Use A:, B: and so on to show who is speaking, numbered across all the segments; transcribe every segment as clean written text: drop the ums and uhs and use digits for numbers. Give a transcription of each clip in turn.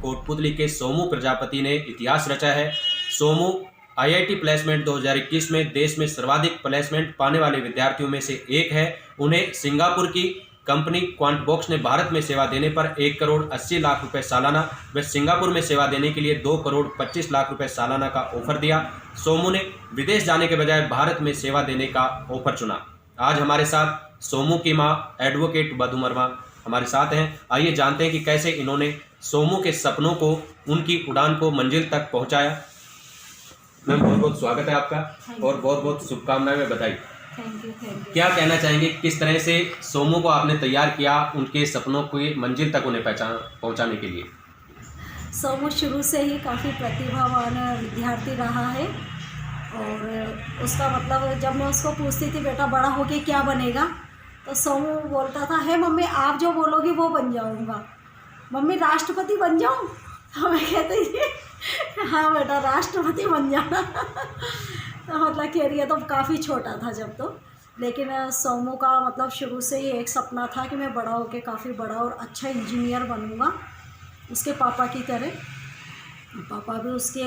A: कोटपुतली के सोमू प्रजापति ने इतिहास रचा है। सोमू IIT प्लेसमेंट 2021 में देश में सर्वाधिक प्लेसमेंट पाने वाले विद्यार्थियों में से एक है। उन्हें सिंगापुर की कंपनी क्वांटबॉक्स ने भारत में सेवा देने पर 1 करोड़ 80 लाख रुपए सालाना व सिंगापुर में सेवा देने के लिए 2 करोड़ 25 लाख रुपए सालाना का ऑफर दिया। सोमू ने विदेश जाने के बजाय भारत में सेवा देने का ऑफर चुना। आज हमारे साथ सोमू की मां एडवोकेट बधू वर्मा हमारे साथ हैं। आइए जानते हैं कि कैसे इन्होंने सोमू के सपनों को, उनकी उड़ान को मंजिल तक पहुंचाया। मैम, बहुत बहुत स्वागत है आपका और बहुत बहुत शुभकामनाएं में बधाई।
B: Thank you.
A: क्या कहना चाहेंगे, किस तरह से सोमू को आपने तैयार किया उनके सपनों को मंजिल तक उन्हें पहुंचाने के लिए?
B: सोमू शुरू से ही काफ़ी प्रतिभावान विद्यार्थी रहा है और उसका मतलब जब मैं उसको पूछती थी बेटा बड़ा होके क्या बनेगा, तो सोमू बोलता था है मम्मी आप जो बोलोगी वो बन जाऊंगा। मम्मी राष्ट्रपति बन जाऊं? तो मैं कहती थी हाँ बेटा राष्ट्रपति बन जाना। तो मतलब कि ये तो काफ़ी छोटा था जब तो, लेकिन सोमू का मतलब शुरू से ही एक सपना था कि मैं बड़ा होकर काफ़ी बड़ा और अच्छा इंजीनियर बनूंगा उसके पापा की तरह। पापा भी उसके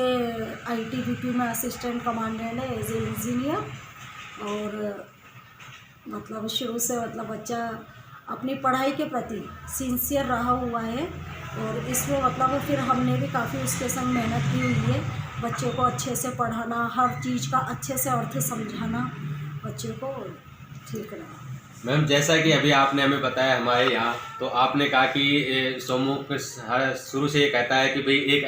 B: ITBP में असिस्टेंट कमांडेंट है एज ए इंजीनियर। और मतलब शुरू से मतलब बच्चा अपनी पढ़ाई के प्रति सिंसियर रहा हुआ है और इसमें मतलब फिर हमने भी काफ़ी उसके संग मेहनत की हुई है। बच्चों को अच्छे से पढ़ाना, हर चीज़ का अच्छे से अर्थ समझाना, बच्चों को ठीक रहा।
A: मैम, जैसा कि अभी आपने हमें बताया हमारे यहाँ, तो आपने कहा कि सोमू शुरू से ये कहता है कि भाई एक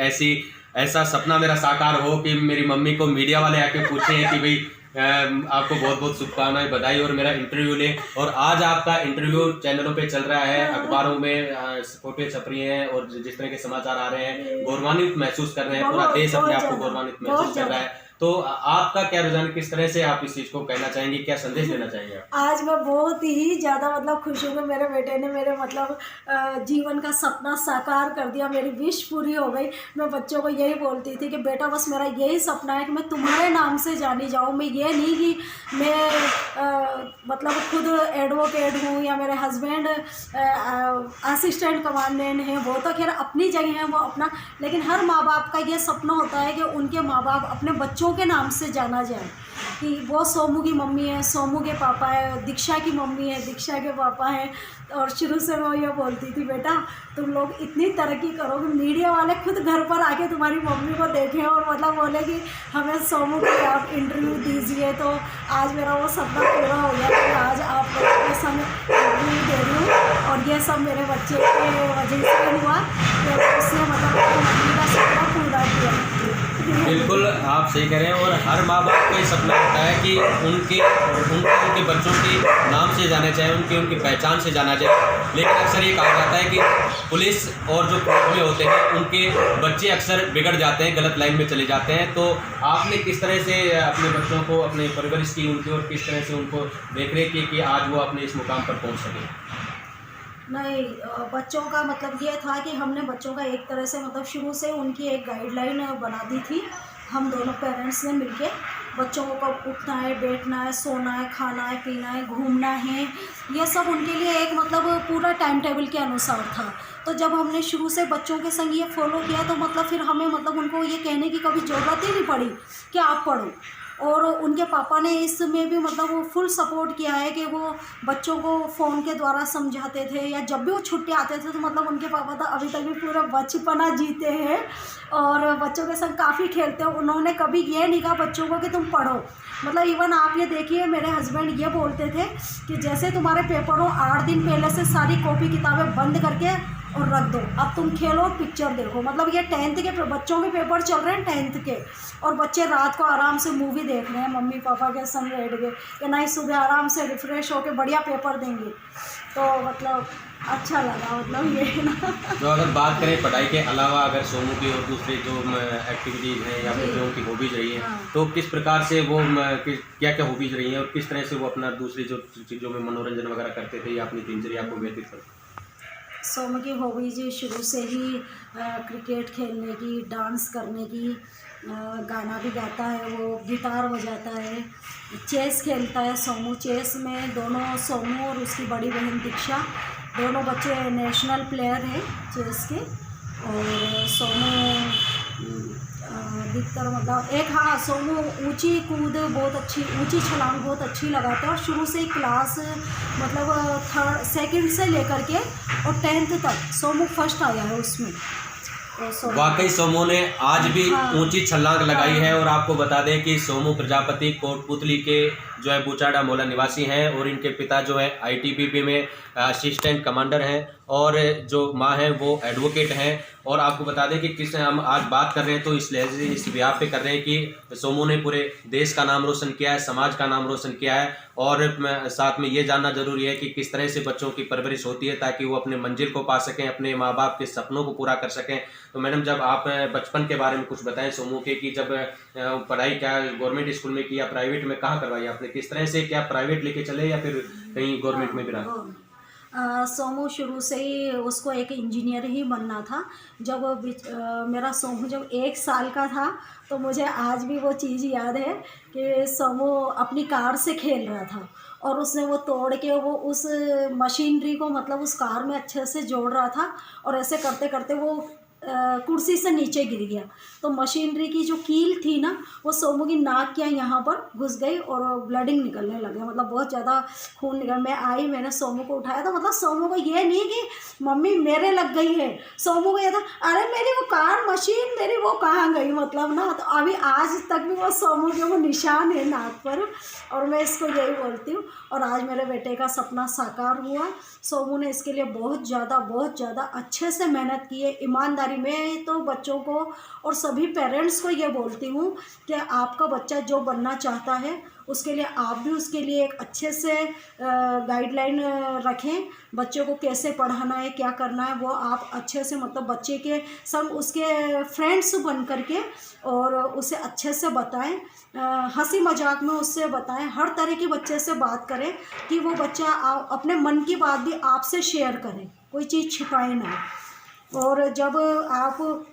A: ऐसा सपना मेरा साकार हो कि मेरी मम्मी को मीडिया वाले आके पूछे कि भाई आपको बहुत बहुत शुभकामनाएं, बधाई और मेरा इंटरव्यू ले। और आज आपका इंटरव्यू चैनलों पे चल रहा है, अखबारों में फोटो छप रही हैं और जिस तरह के समाचार आ रहे हैं, गौरवान्वित महसूस कर रहे हैं, पूरा देश अपने आप को गौरवान्वित महसूस कर रहा है। तो आपका क्या रुझान, किस तरह से आप इस चीज़ को कहना चाहेंगे, क्या संदेश देना चाहेंगे आप?
B: आज मैं बहुत ही ज़्यादा मतलब खुश हूँ कि मेरे बेटे ने मेरे मतलब जीवन का सपना साकार कर दिया, मेरी विश पूरी हो गई। मैं बच्चों को यही बोलती थी कि बेटा बस मेरा यही सपना है कि मैं तुम्हारे नाम से जानी जाऊँ। मैं ये नहीं कि मैं मतलब खुद एडवोकेट हूँ या मेरे हस्बैंड असिस्टेंट कमांडेंट हैं, वो तो खैर अपनी जगह है वो अपना, लेकिन हर माँ बाप का ये सपना होता है कि उनके माँ बाप अपने बच्चों के नाम से जाना जाए कि वो सोमू की मम्मी है, सोमू के पापा है, दीक्षा की मम्मी है, दीक्षा के पापा हैं। और शुरू से मैं ये बोलती थी बेटा तुम लोग इतनी तरक्की करो कि मीडिया वाले खुद घर पर आके तुम्हारी मम्मी को देखें और मतलब बोले कि हमें सोमू की आप इंटरव्यू दीजिए। तो आज मेरा वो सपना पूरा हो गया कि आज आप लोगों के संग इंटरव्यू दे रही हूँ और ये सब मेरे बच्चे के वजह से हुआ कि उसने मतलब अपनी मम्मी का सपना पूरा किया।
A: बिल्कुल आप सही कह रहे हैं और हर माँ बाप का ये सपना होता है कि उनके बच्चों के नाम से जाना चाहे, उनकी पहचान से जाना जाए। लेकिन अक्सर ये कहा जाता है कि पुलिस और जो कोर्ट में होते हैं उनके बच्चे अक्सर बिगड़ जाते हैं, गलत लाइन में चले जाते हैं। तो आपने किस तरह से अपने बच्चों को अपने परवरिश की उनकी और किस तरह से उनको देख रेख की कि आज वो अपने इस मुकाम पर पहुँच सके?
B: नहीं, बच्चों का मतलब ये था कि हमने बच्चों का एक तरह से मतलब शुरू से उनकी एक गाइडलाइन बना दी थी। हम दोनों पेरेंट्स ने मिलके बच्चों को कब उठना है, बैठना है, सोना है, खाना है, पीना है, घूमना है, ये सब उनके लिए एक मतलब पूरा टाइम टेबल के अनुसार था। तो जब हमने शुरू से बच्चों के संग ये फॉलो किया तो मतलब फिर हमें मतलब उनको ये कहने की कभी ज़रूरत ही नहीं पड़ी कि आप पढ़ो। और उनके पापा ने इसमें भी मतलब वो फुल सपोर्ट किया है कि वो बच्चों को फ़ोन के द्वारा समझाते थे या जब भी वो छुट्टी आते थे तो मतलब उनके पापा तो अभी तक भी पूरा बचपना जीते हैं और बच्चों के संग काफ़ी खेलते हैं। उन्होंने कभी ये नहीं कहा बच्चों को कि तुम पढ़ो। मतलब इवन आप ये देखिए मेरे हस्बैंड ये बोलते थे कि जैसे तुम्हारे पेपर हो 8 दिन पहले से सारी कॉपी किताबें बंद करके और रख दो, अब तुम खेलो पिक्चर देखो। मतलब ये 10th के बच्चों के पेपर चल रहे हैं 10th के और बच्चे रात को आराम से मूवी देख रहे हैं मम्मी पापा के संग बैठ गए कि नहीं सुबह आराम से रिफ्रेश होकर बढ़िया पेपर देंगे। तो मतलब अच्छा लगा मतलब ये ना।
A: तो अगर बात करें पढ़ाई के अलावा अगर सोमू की और दूसरी जो एक्टिविटीज़ हैं या फिर जो उनकी हॉबीज़ रही हैं, तो किस प्रकार से वो क्या क्या हॉबीज़ रही हैं और किस तरह से वो अपना दूसरी जो चीज़ों में मनोरंजन वगैरह करते थे या अपनी दिनचर्या को व्यतीत करते?
B: सोमू की हॉबीज शुरू से ही क्रिकेट खेलने की, डांस करने की, गाना भी गाता है, वो गिटार बजाता है, चेस खेलता है। सोमू चेस में दोनों सोमू और उसकी बड़ी बहन दीक्षा दोनों बच्चे नेशनल प्लेयर हैं चेस के। और सोमू अधिकतर मतलब एक, हाँ, सोमू ऊंची कूद बहुत अच्छी, ऊंची छलांग बहुत अच्छी लगाते हैं और शुरू से ही क्लास मतलब थर्ड सेकंड से लेकर के और 10th तक सोमू फर्स्ट आया है उसमें।
A: वाकई सोमू ने आज भी
B: हाँ,
A: ऊंची छलांग लगाई है। और आपको बता दें कि सोमू प्रजापति कोटपुतली के जो है बूचाडा मोला निवासी हैं और इनके पिता जो है आईटीबीपी में असिस्टेंट कमांडर हैं और जो माँ हैं वो एडवोकेट हैं। और आपको बता दें कि किस हम आज बात कर रहे हैं तो इस ब्याह पे कर रहे हैं कि सोमू ने पूरे देश का नाम रोशन किया है, समाज का नाम रोशन किया है। और साथ में ये जानना जरूरी है कि किस तरह से बच्चों की परवरिश होती है ताकि वो अपने मंजिल को पा सकें, अपने माँ बाप के सपनों को पूरा कर सकें। तो मैडम, जब आप बचपन के बारे में कुछ बताएं सोमू के, कि जब पढ़ाई क्या गवर्नमेंट स्कूल में की या प्राइवेट में, कहाँ करवाई आपने, किस तरह से, क्या प्राइवेट लेके चले या फिर कहीं गवर्नमेंट में भी रहा?
B: सोमू शुरू से ही उसको एक इंजीनियर ही बनना था। जब मेरा सोमू जब 1 साल का था तो मुझे आज भी वो चीज़ याद है कि सोमू अपनी कार से खेल रहा था और उसने वो तोड़ के वो उस मशीनरी को मतलब उस कार में अच्छे से जोड़ रहा था और ऐसे करते करते वो कुर्सी से नीचे गिर गया। तो मशीनरी की जो कील थी ना वो सोमू की नाक के यहाँ पर घुस गई और ब्लडिंग निकलने लगा, मतलब बहुत ज़्यादा खून निकला। मैं आई, मैंने सोमू को उठाया तो मतलब सोमू को ये नहीं कि मम्मी मेरे लग गई है, सोमू को ये था अरे मेरी वो कार मशीन मेरी वो कहाँ गई, मतलब ना। तो अभी आज तक भी वो सोमू के वो निशान है नाक पर और मैं इसको यही बोलती हूँ। और आज मेरे बेटे का सपना साकार हुआ। सोमू ने इसके लिए बहुत ज़्यादा अच्छे से मेहनत की है, ईमानदारी में। तो बच्चों को और सभी पेरेंट्स को ये बोलती हूँ कि आपका बच्चा जो बनना चाहता है उसके लिए आप भी उसके लिए एक अच्छे से गाइडलाइन रखें। बच्चों को कैसे पढ़ाना है, क्या करना है, वो आप अच्छे से मतलब बच्चे के संग उसके फ्रेंड्स बन करके और उसे अच्छे से बताएं, हंसी मजाक में उससे बताएं, हर तरह के बच्चे से बात करें कि वो बच्चा अपने मन की बात भी आपसे शेयर करे, कोई चीज़ छिपाए ना। और जब आप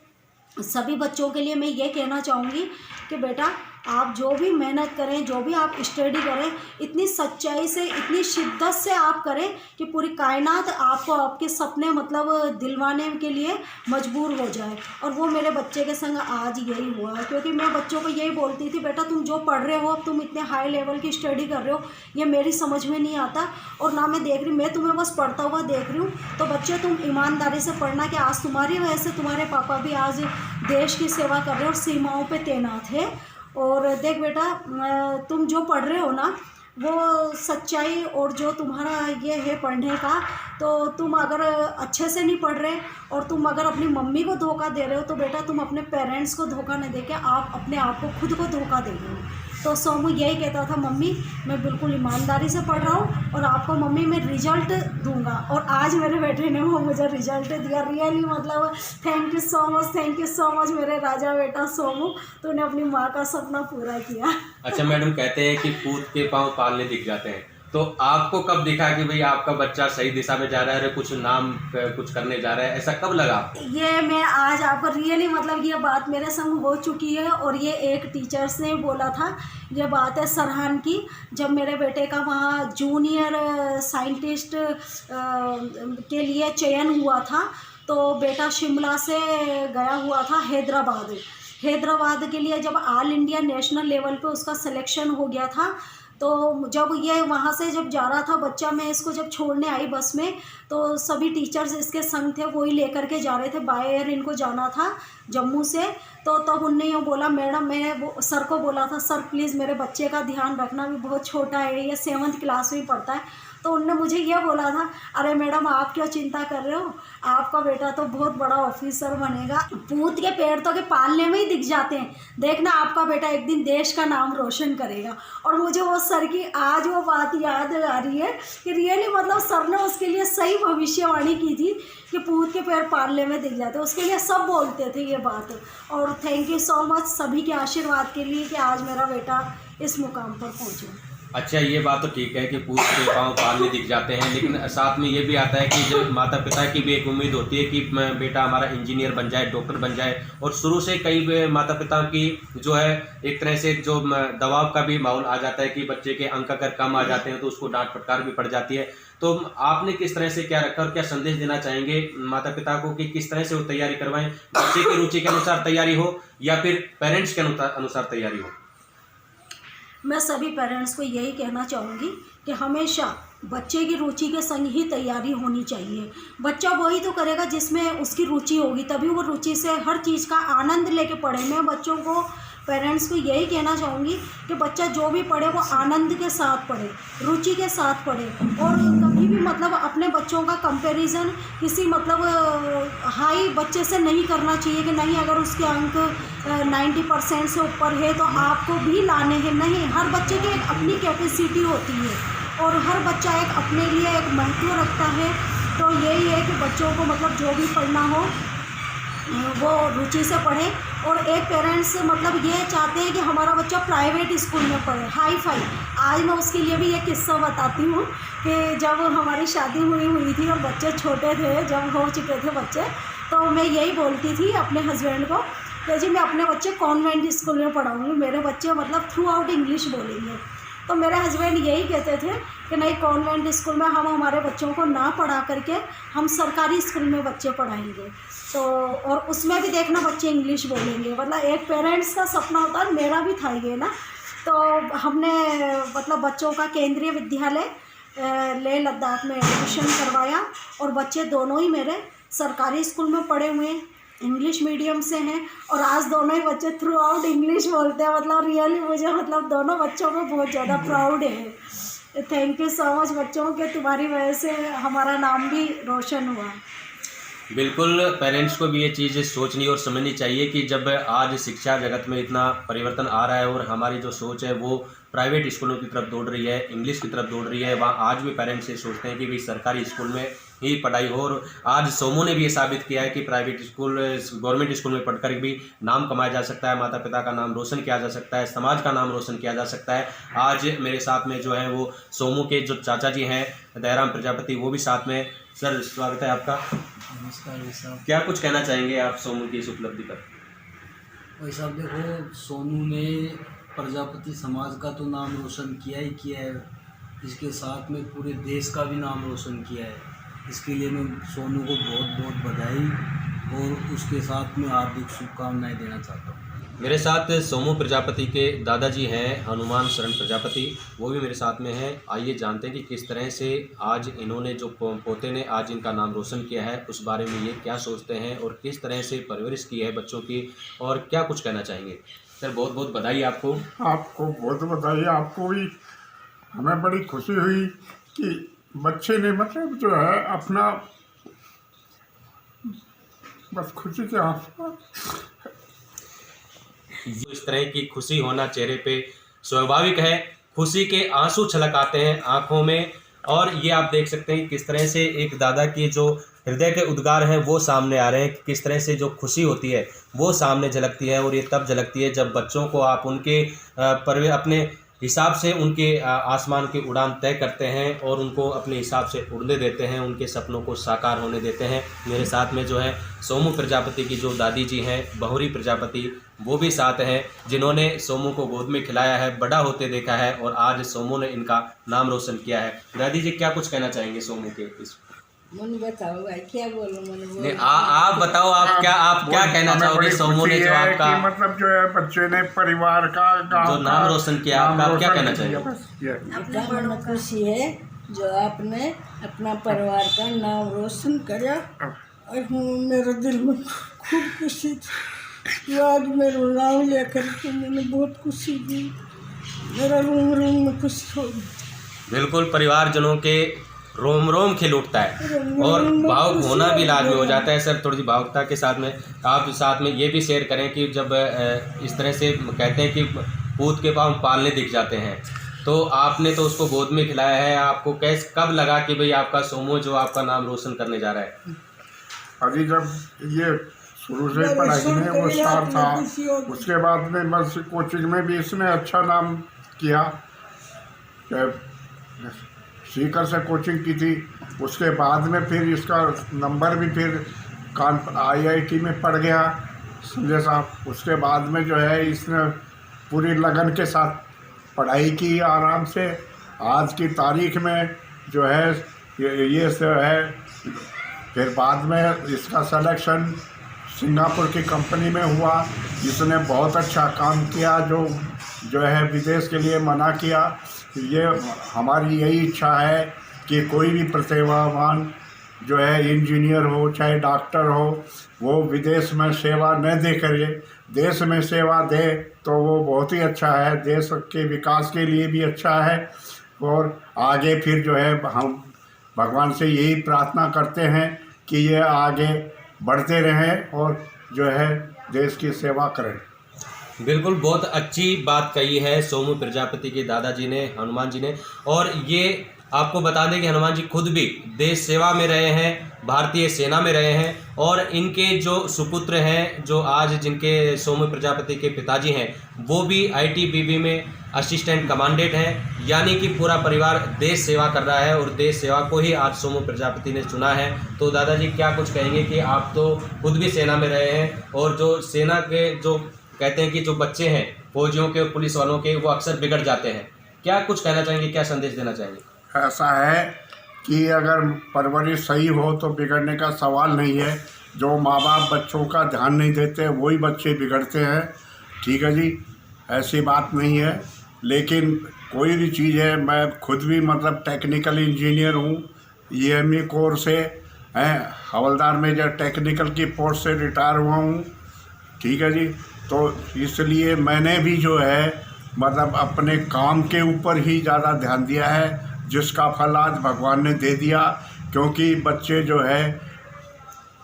B: सभी बच्चों के लिए मैं ये कहना चाहूँगी कि बेटा आप जो भी मेहनत करें, जो भी आप स्टडी करें, इतनी सच्चाई से, इतनी शिद्दत से आप करें कि पूरी कायनात आपको आपके सपने मतलब दिलवाने के लिए मजबूर हो जाए। और वो मेरे बच्चे के संग आज यही हुआ, क्योंकि मैं बच्चों को यही बोलती थी बेटा तुम जो पढ़ रहे हो, अब तुम इतने हाई लेवल की स्टडी कर रहे हो, ये मेरी समझ में नहीं आता और ना मैं देख रही, मैं तुम्हें बस पढ़ता हुआ देख रही हूँ। तो बच्चे तुम ईमानदारी से पढ़ना कि आज तुम्हारी वजह से तुम्हारे पापा भी आज देश की सेवा कर रहे हैं और सीमाओं पर तैनात है। और देख बेटा तुम जो पढ़ रहे हो ना वो सच्चाई और जो तुम्हारा ये है पढ़ने का, तो तुम अगर अच्छे से नहीं पढ़ रहे और तुम अगर अपनी मम्मी को धोखा दे रहे हो तो बेटा तुम अपने पेरेंट्स को धोखा नहीं देके आप अपने आप को खुद को धोखा दे रहे हो। तो सोमू यही कहता था मम्मी मैं बिल्कुल ईमानदारी से पढ़ रहा हूँ और आपको मम्मी मैं रिजल्ट दूंगा। और आज मेरे बेटे ने वो मुझे रिजल्ट दिया। रियली मतलब थैंक यू सो मच मेरे राजा बेटा सोमू, तूने अपनी माँ का सपना पूरा किया।
A: अच्छा मैडम, कहते हैं कि पूत के पाँव पालने दिख जाते हैं, तो आपको कब दिखा कि भाई आपका बच्चा सही दिशा में जा रहा है, कुछ नाम कुछ करने जा रहा है, ऐसा कब लगा आपको?
B: ये मैं आज आपको रियली मतलब ये बात मेरे संग हो चुकी है और ये एक टीचर्स ने बोला था, ये बात है सरहान की। जब मेरे बेटे का वहाँ जूनियर साइंटिस्ट के लिए चयन हुआ था तो बेटा शिमला से गया हुआ था हैदराबाद के लिए। जब ऑल इंडिया नेशनल लेवल पे उसका सिलेक्शन हो गया था तो जब ये वहाँ से जब जा रहा था बच्चा, मैं इसको जब छोड़ने आई बस में तो सभी टीचर्स इसके संग थे, वही लेकर के जा रहे थे। बाय एयर इनको जाना था जम्मू से। तो तब उनने ये बोला मैडम, मैंने वो सर को बोला था सर प्लीज़ मेरे बच्चे का ध्यान रखना, भी बहुत छोटा है, ये 7th क्लास में पढ़ता है। तो उनने मुझे ये बोला था अरे मैडम आप क्यों चिंता कर रहे हो, आपका बेटा तो बहुत बड़ा ऑफिसर बनेगा। पूत के पैर तो के पालने में ही दिख जाते हैं, देखना आपका बेटा एक दिन देश का नाम रोशन करेगा। और मुझे वो सर की आज वो बात याद आ रही है कि रियली मतलब सर ने उसके लिए सही भविष्यवाणी की थी कि पूत के पैर पालने में दिख जाते, उसके लिए सब बोलते थे ये बात। और थैंक यू सो मच सभी के आशीर्वाद के लिए कि आज मेरा बेटा इस मुकाम पर पहुँचा।
A: अच्छा, ये बात तो ठीक है कि पूत के पाँव पालने दिख जाते हैं, लेकिन साथ में ये भी आता है कि जब माता पिता की भी एक उम्मीद होती है कि बेटा हमारा इंजीनियर बन जाए, डॉक्टर बन जाए। और शुरू से कई माता पिता की जो है एक तरह से जो दबाव का भी माहौल आ जाता है कि बच्चे के अंक अगर कम आ जाते हैं तो उसको डांट फटकार भी पड़ जाती है। तो आपने किस तरह से क्या रखा और क्या संदेश देना चाहेंगे माता पिता को कि किस तरह से वो तैयारी करवाएं, बच्चे की रुचि के अनुसार तैयारी हो या फिर पेरेंट्स के अनुसार तैयारी हो?
B: मैं सभी पेरेंट्स को यही कहना चाहूँगी कि हमेशा बच्चे की रुचि के संग ही तैयारी होनी चाहिए। बच्चा वही तो करेगा जिसमें उसकी रुचि होगी, तभी वो रुचि से हर चीज़ का आनंद लेके पढ़े। मैं बच्चों को, पेरेंट्स को यही कहना चाहूँगी कि बच्चा जो भी पढ़े वो आनंद के साथ पढ़े, रुचि के साथ पढ़े, और कभी भी मतलब अपने बच्चों का कंपैरिजन किसी मतलब हाई बच्चे से नहीं करना चाहिए कि नहीं अगर उसके अंक 90% से ऊपर है तो आपको भी लाने हैं। नहीं, हर बच्चे की एक अपनी कैपेसिटी होती है और हर बच्चा एक अपने लिए एक महत्व रखता है। तो यही है कि बच्चों को मतलब जो भी पढ़ना हो वो रुचि से पढ़े। और एक पेरेंट्स मतलब ये चाहते हैं कि हमारा बच्चा प्राइवेट स्कूल में पढ़े, हाई फाई। आज मैं उसके लिए भी एक किस्सा बताती हूँ कि जब हमारी शादी हुई थी और बच्चे छोटे थे, जब हो चुके थे बच्चे, तो मैं यही बोलती थी अपने हस्बैंड को कि जी मैं अपने बच्चे कॉन्वेंट स्कूल में पढ़ाऊँगी, मेरे बच्चे मतलब थ्रू आउट इंग्लिश बोलेंगे। तो मेरे हस्बैंड यही कहते थे कि नहीं, कॉन्वेंट स्कूल में हम हमारे बच्चों को ना पढ़ा करके हम सरकारी स्कूल में बच्चे पढ़ाएंगे। तो और उसमें भी देखना बच्चे इंग्लिश बोलेंगे। मतलब एक पेरेंट्स का सपना होता है, मेरा भी था ये ना। तो हमने मतलब बच्चों का केंद्रीय विद्यालय लेह लद्दाख में एडमिशन करवाया और बच्चे दोनों ही मेरे सरकारी स्कूल में पढ़े हुए हैं, इंग्लिश मीडियम से हैं, और आज दोनों ही बच्चे थ्रू आउट इंग्लिश बोलते हैं। मतलब रियली मुझे मतलब दोनों बच्चों को बहुत ज़्यादा प्राउड है। थैंक यू सो मच बच्चों के, तुम्हारी वजह से हमारा नाम भी रोशन हुआ।
A: बिल्कुल, पेरेंट्स को भी ये चीज़ सोचनी और समझनी चाहिए कि जब आज शिक्षा जगत में इतना परिवर्तन आ रहा है और हमारी जो सोच है वो प्राइवेट स्कूलों की तरफ दौड़ रही है, इंग्लिश की तरफ दौड़ रही है, वहाँ आज भी पेरेंट्स ये सोचते हैं कि भाई सरकारी स्कूल में ही पढ़ाई हो। और आज सोमो ने भी ये साबित किया है कि प्राइवेट स्कूल, गवर्नमेंट स्कूल में पढ़कर भी नाम कमाया जा सकता है, माता पिता का नाम रोशन किया जा सकता है, समाज का नाम रोशन किया जा सकता है। आज मेरे साथ में जो है वो सोमो के जो चाचा जी हैं दयाराम प्रजापति, वो भी साथ में। सर स्वागत है आपका।
C: नमस्कार भाई साहब।
A: क्या कुछ कहना चाहेंगे आप सोनू की इस उपलब्धि पर?
C: भाई साहब देखो, सोनू ने प्रजापति समाज का तो नाम रोशन किया ही किया है, इसके साथ में पूरे देश का भी नाम रोशन किया है। इसके लिए मैं सोनू को बहुत बहुत बधाई और उसके साथ में हार्दिक शुभकामनाएं देना चाहता हूँ।
A: मेरे साथ सोमू प्रजापति के दादाजी हैं हनुमान शरण प्रजापति, वो भी मेरे साथ में हैं। आइए जानते हैं कि किस तरह से आज इन्होंने जो पोते ने आज इनका नाम रोशन किया है उस बारे में ये क्या सोचते हैं और किस तरह से परवरिश की है बच्चों की, और क्या कुछ कहना चाहेंगे। सर बहुत बहुत बधाई आपको।
D: आपको बहुत बधाई। आपको भी हमें बड़ी खुशी हुई कि बच्चे ने मतलब जो है अपना बस खुशी के आंसू,
A: इस तरह की खुशी होना चेहरे पे स्वाभाविक है। खुशी के आंसू छलक आते हैं आंखों में, और ये आप देख सकते हैं किस तरह से एक दादा की जो हृदय के उद्गार हैं वो सामने आ रहे हैं, किस तरह से जो खुशी होती है वो सामने झलकती है। और ये तब झलकती है जब बच्चों को आप उनके अपने हिसाब से उनके आसमान की उड़ान तय करते हैं और उनको अपने हिसाब से उड़ने देते हैं, उनके सपनों को साकार होने देते हैं। मेरे साथ में जो है सोमू प्रजापति की जो दादी जी हैं बहुरी प्रजापति, वो भी साथ हैं, जिन्होंने सोमू को गोद में खिलाया है, बड़ा होते देखा है और आज सोमू ने इनका नाम रोशन किया है। दादी जी क्या कुछ कहना चाहेंगे सोमू के इस?
E: मन बताओ भाई, क्या बोलो मन बोलो।
A: नहीं, आप बताओ, आप क्या कहना चाहोगे सोमू ने जो आपका
D: मतलब जो है बच्चे ने परिवार का
A: जो नाम रोशन किया, आप क्या कहना चाहेंगे?
E: बेटा मन खुशी है जो आपने अपना परिवार का नाम रोशन करा, और मेरे दिल में खूब खुशी थी। आज मेरा नाम लेकर के मैंने बहुत खुशी दी, मेरा रूम में खुशी हो गई।
A: बिल्कुल, परिवारजनों के रोम रोम खिल उठता है और भावुक होना भी लाजमी हो जाता है। सर थोड़ी सी भावुकता के साथ में आप साथ में ये भी शेयर करें कि जब इस तरह से कहते हैं कि पूत के पाँव पालने दिख जाते हैं, तो आपने तो उसको गोद में खिलाया है, आपको कब लगा कि भाई आपका सोमो जो आपका नाम रोशन करने जा रहा है?
D: अभी जब ये शुरू से पढ़ाई में वो स्टार था, उसके बाद में बस कोचिंग में भी इसने अच्छा नाम किया। सीकर से कोचिंग की थी, उसके बाद में फिर इसका नंबर भी फिर IIT में पढ़ गया संजय साहब। उसके बाद में जो है इसने पूरी लगन के साथ पढ़ाई की आराम से। आज की तारीख में जो है ये जो है, फिर बाद में इसका सिलेक्शन सिंगापुर की कंपनी में हुआ, जिसने बहुत अच्छा काम किया, जो है विदेश के लिए मना किया। ये हमारी यही इच्छा है कि कोई भी प्रतिभावान जो है इंजीनियर हो चाहे डॉक्टर हो, वो विदेश में सेवा न दे करे, देश में सेवा दे तो वो बहुत ही अच्छा है, देश के विकास के लिए भी अच्छा है। और आगे फिर जो है हम भगवान से यही प्रार्थना करते हैं कि ये आगे बढ़ते रहें और जो है देश की सेवा करें।
A: बिल्कुल, बहुत अच्छी बात कही है सोमू प्रजापति के दादाजी ने, हनुमान जी ने। और ये आपको बता दें कि हनुमान जी खुद भी देश सेवा में रहे हैं, भारतीय सेना में रहे हैं। और इनके जो सुपुत्र हैं, जो आज जिनके सोमू प्रजापति के पिताजी हैं, वो भी आईटीबीपी में असिस्टेंट कमांडेंट हैं। यानी कि पूरा परिवार देश सेवा कर रहा है और देश सेवा को ही आज सोमू प्रजापति ने चुना है। तो दादाजी क्या कुछ कहेंगे कि आप तो खुद भी सेना में रहे हैं, और जो सेना के जो कहते हैं कि जो बच्चे हैं फौजियों के, पुलिस वालों के, वो अक्सर बिगड़ जाते हैं, क्या कुछ कहना चाहेंगे, क्या संदेश देना चाहेंगे?
D: ऐसा है कि अगर परवरिश सही हो तो बिगड़ने का सवाल नहीं है। जो माँ बाप बच्चों का ध्यान नहीं देते वही बच्चे बिगड़ते हैं। ठीक है जी, ऐसी बात नहीं है। लेकिन कोई भी चीज़ है, मैं खुद भी मतलब टेक्निकल इंजीनियर हूँ, ईएमई कोर से हैं, हवलदार मेजर टेक्निकल की पोस्ट से रिटायर हुआ हूँ। ठीक है जी, तो इसलिए मैंने भी जो है मतलब अपने काम के ऊपर ही ज़्यादा ध्यान दिया है, जिसका फल आज भगवान ने दे दिया। क्योंकि बच्चे जो है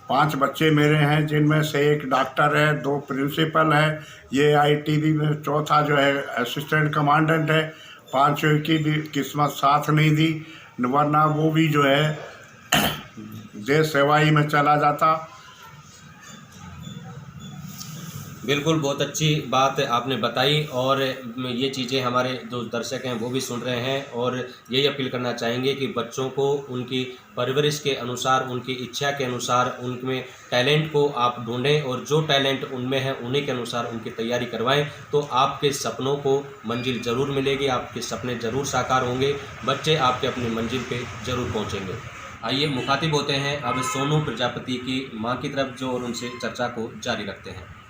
D: 5 बच्चे मेरे हैं, जिनमें से एक डॉक्टर है, 2 प्रिंसिपल हैं, ये आईटीबी में चौथा जो है असिस्टेंट कमांडेंट है। 5 की भी किस्मत साथ नहीं दी, वरना वो भी जो है देश सेवा ही में चला जाता।
A: बिल्कुल, बहुत अच्छी बात आपने बताई। और ये चीज़ें हमारे जो दर्शक हैं वो भी सुन रहे हैं, और यही अपील करना चाहेंगे कि बच्चों को उनकी परवरिश के अनुसार, उनकी इच्छा के अनुसार, उनमें टैलेंट को आप ढूंढें, और जो टैलेंट उनमें है उन्हीं के अनुसार उनकी तैयारी करवाएं। तो आपके सपनों को मंजिल ज़रूर मिलेगी, आपके सपने ज़रूर साकार होंगे, बच्चे आपके अपनी मंजिल पे ज़रूर पहुँचेंगे। आइए मुखातिब होते हैं अब सोनू प्रजापति की माँ की तरफ, जो और उनसे चर्चा को जारी रखते हैं।